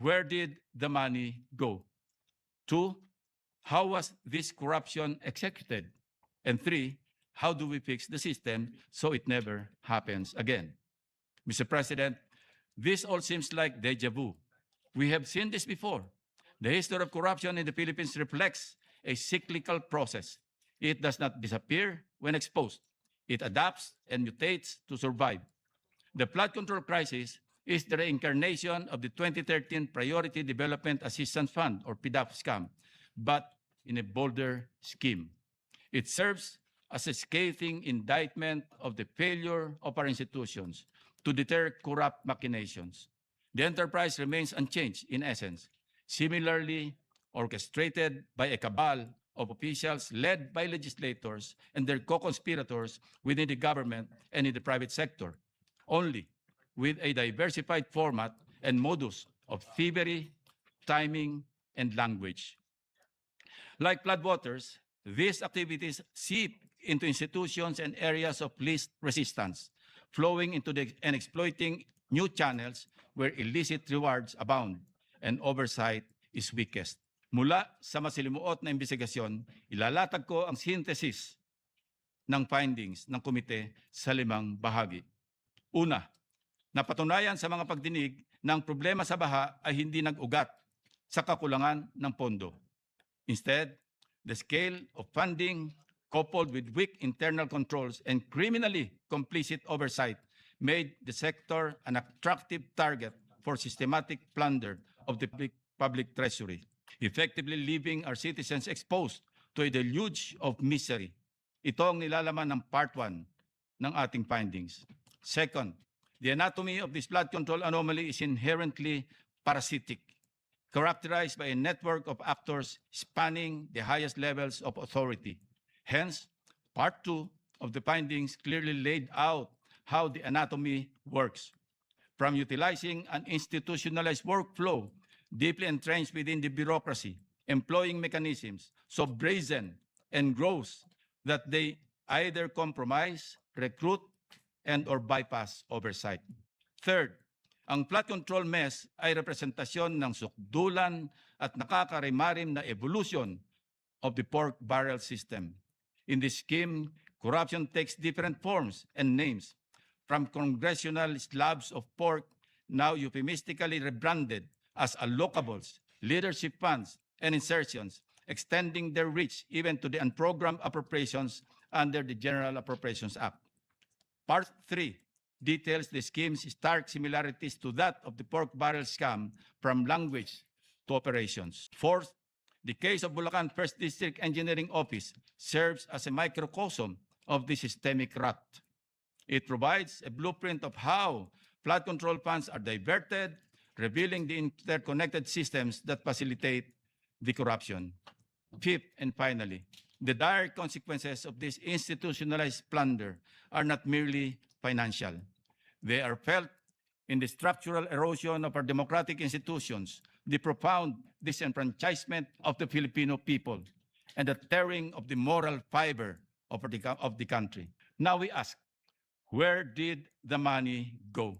Where did the money go? 2, how was this corruption executed? And 3, how do we fix the system so it never happens again? Mr. President, this all seems like deja vu. We have seen this before. The history of corruption in the Philippines reflects a cyclical process. It does not disappear when exposed. It adapts and mutates to survive. The flood control crisis is the reincarnation of the 2013 Priority Development Assistance Fund, or PDAF scam, but in a bolder scheme. It serves as a scathing indictment of the failure of our institutions to deter corrupt machinations. The enterprise remains unchanged in essence, similarly orchestrated by a cabal of officials led by legislators and their co-conspirators within the government and in the private sector, only with a diversified format and modus of thievery, timing, and language. Like floodwaters, these activities seep into institutions and areas of least resistance, flowing into and exploiting new channels where illicit rewards abound and oversight is weakest. Mula sa masilimuot na investigasyon, ilalatag ko ang synthesis ng findings ng komite sa 5 bahagi. Una, napatunayan sa mga pagdinig na ang problema sa baha ay hindi nag-ugat sa kakulangan ng pondo. Instead, the scale of funding coupled with weak internal controls and criminally complicit oversight made the sector an attractive target for systematic plunder of the public treasury, effectively leaving our citizens exposed to a deluge of misery. Ito ang nilalaman ng Part 1 ng ating findings. Second, the anatomy of this flood control anomaly is inherently parasitic, characterized by a network of actors spanning the highest levels of authority. Hence, Part 2 of the findings clearly laid out how the anatomy works, from utilizing an institutionalized workflow deeply entrenched within the bureaucracy, employing mechanisms so brazen and gross that they either compromise, recruit, and/or bypass oversight. Third, ang flood control mess ay representasyon ng sukdulan at nakakarimarim na evolution of the pork barrel system. In this scheme, corruption takes different forms and names, from congressional slabs of pork, now euphemistically rebranded as allocables, leadership funds, and insertions, extending their reach even to the unprogrammed appropriations under the General Appropriations Act. Part 3 details the scheme's stark similarities to that of the pork barrel scam from language to operations. Fourth, the case of Bulacan First District Engineering Office serves as a microcosm of the systemic rot. It provides a blueprint of how flood control funds are diverted, revealing the interconnected systems that facilitate the corruption. Fifth, and finally, the dire consequences of this institutionalized plunder are not merely financial. They are felt in the structural erosion of our democratic institutions, the profound disenfranchisement of the Filipino people, and the tearing of the moral fiber of the country. Now we ask, where did the money go?